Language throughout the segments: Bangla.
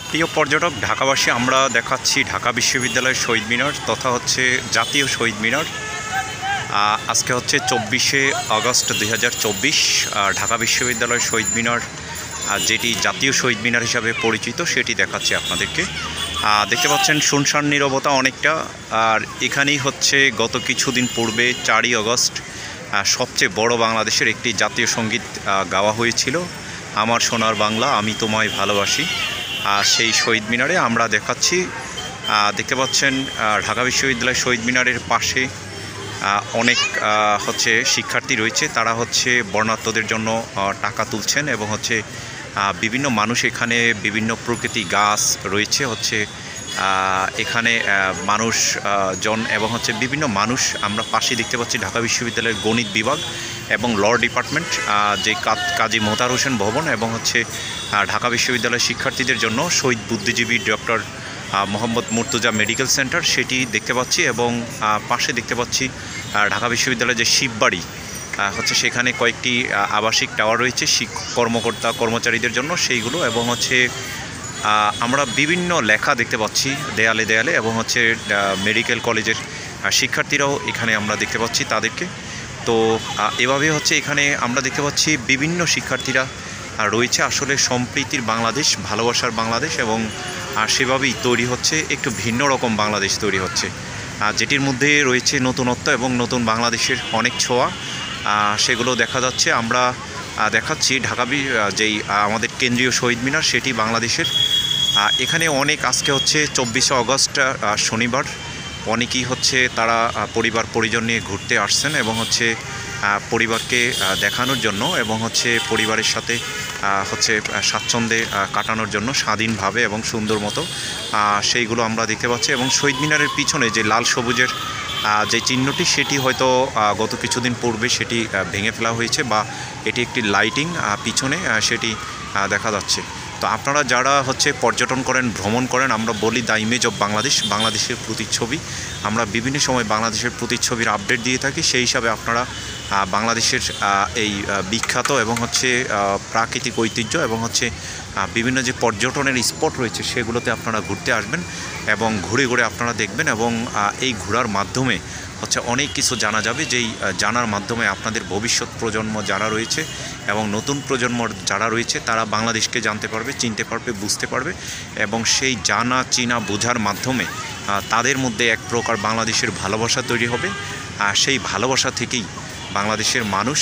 প্রিয় পর্যটক ঢাকাবাসী, আমরা দেখাচ্ছি ঢাকা বিশ্ববিদ্যালয়ের শহীদ মিনার তথা হচ্ছে জাতীয় শহীদ মিনার। আজকে হচ্ছে 24শে আগস্ট 2024। ঢাকা বিশ্ববিদ্যালয়ের শহীদ মিনার, যেটি জাতীয় শহীদ মিনার হিসাবে পরিচিত, সেটি দেখাচ্ছি আপনাদেরকে। দেখতে পাচ্ছেন শুনশান নীরবতা অনেকটা। আর এখানেই হচ্ছে গত কিছুদিন পূর্বে 4ই আগস্ট সবচেয়ে বড় বাংলাদেশের একটি জাতীয় সঙ্গীত গাওয়া হয়েছিল, আমার সোনার বাংলা আমি তোমায় ভালোবাসি। সেই শহীদ মিনারে আমরা দেখাচ্ছি। দেখতে পাচ্ছেন ঢাকা বিশ্ববিদ্যালয়ের শহীদ মিনারের পাশে অনেক হচ্ছে শিক্ষার্থী রয়েছে, তারা হচ্ছে বর্ণাঢ্যদের জন্য টাকা তুলছেন এবং হচ্ছে বিভিন্ন মানুষ এখানে, বিভিন্ন প্রকৃতি গাছ রয়েছে হচ্ছে এখানে মানুষ জন এবং হচ্ছে বিভিন্ন মানুষ আমরা পাশে দেখতে পাচ্ছি। ঢাকা বিশ্ববিদ্যালয়ের গণিত বিভাগ এবং ল ডিপার্টমেন্ট, যে কাজী মোতাহার হোসেন ভবন এবং হচ্ছে ঢাকা বিশ্ববিদ্যালয়ের শিক্ষার্থীদের জন্য শহীদ বুদ্ধিজীবী doctor Mohammad Murtaza medical centre, সেটি দেখতে পাচ্ছি। এবং পাশে দেখতে পাচ্ছি ঢাকা বিশ্ববিদ্যালয়ের যে শিববাড়ি হচ্ছে, সেখানে কয়েকটি আবাসিক টাওয়ার রয়েছে কর্মকর্তা কর্মচারীদের জন্য সেইগুলো, এবং হচ্ছে আমরা বিভিন্ন লেখা দেখতে পাচ্ছি দেয়ালে দেয়ালে, এবং হচ্ছে মেডিকেল কলেজের শিক্ষার্থীরাও এখানে আমরা দেখতে পাচ্ছি তাদেরকে। তো এভাবে হচ্ছে এখানে আমরা দেখতে পাচ্ছি বিভিন্ন শিক্ষার্থীরা রয়েছে। আসলে সম্প্রীতির বাংলাদেশ, ভালোবাসার বাংলাদেশ, এবং সেভাবেই তৈরি হচ্ছে একটু ভিন্ন রকম বাংলাদেশ তৈরি হচ্ছে, যেটির মধ্যে রয়েছে নতুনত্ব এবং নতুন বাংলাদেশের অনেক ছোঁয়া, সেগুলো দেখা যাচ্ছে। আমরা দেখাচ্ছি ঢাকা যেই আমাদের কেন্দ্রীয় শহীদ মিনার, সেটি বাংলাদেশের। এখানে অনেক আজকে হচ্ছে 24শে আগস্ট শনিবার, অনেকেই হচ্ছে তারা পরিবার পরিজন নিয়ে ঘুরতে আসছেন এবং হচ্ছে পরিবারকে দেখানোর জন্য এবং হচ্ছে পরিবারের সাথে হচ্ছে স্বাচ্ছন্দ্যে কাটানোর জন্য স্বাধীনভাবে এবং সুন্দর মতো সেইগুলো আমরা দেখতে পাচ্ছি। এবং শহীদ মিনারের পিছনে যে লাল সবুজের যে চিহ্নটি, সেটি হয়তো গত কিছুদিন পূর্বে সেটি ভেঙে ফেলা হয়েছে, বা এটি একটি লাইটিং পিছনে সেটি দেখা যাচ্ছে। তো আপনারা যারা হচ্ছে পর্যটন করেন, ভ্রমণ করেন, আমরা বলি দ্য ইমেজ অফ বাংলাদেশ, বাংলাদেশের প্রতিচ্ছবি। আমরা বিভিন্ন সময় বাংলাদেশের প্রতিচ্ছবির আপডেট দিয়ে থাকি। সেই হিসাবে আপনারা বাংলাদেশের এই বিখ্যাত এবং হচ্ছে প্রাকৃতিক ঐতিহ্য এবং হচ্ছে বিভিন্ন যে পর্যটনের স্পট রয়েছে, সেগুলোতে আপনারা ঘুরতে আসবেন এবং ঘুরে ঘুরে আপনারা দেখবেন। এবং এই ঘোরার মাধ্যমে হচ্ছে অনেক কিছু জানা যাবে, যেই জানার মাধ্যমে আপনাদের ভবিষ্যৎ প্রজন্ম যারা রয়েছে এবং নতুন প্রজন্ম যারা রয়েছে, তারা বাংলাদেশকে জানতে পারবে, চিনতে পারবে, বুঝতে পারবে। এবং সেই জানা চিনা বোঝার মাধ্যমে তাদের মধ্যে এক প্রকার বাংলাদেশের ভালোবাসা তৈরি হবে। সেই ভালোবাসা থেকেই বাংলাদেশের মানুষ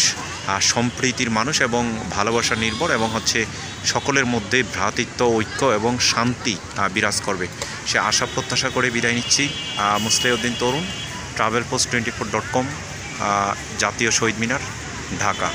সম্প্রীতির মানুষ এবং ভালোবাসা নির্ভর, এবং হচ্ছে সকলের মধ্যে ভ্রাতৃত্ব, ঐক্য এবং শান্তি বিরাজ করবে। সে আশা প্রত্যাশা করে বিদায় নিচ্ছি। মুসলিউদ্দিন তরুণ, travelpost24.com, জাতীয় শহীদ মিনার, ঢাকা।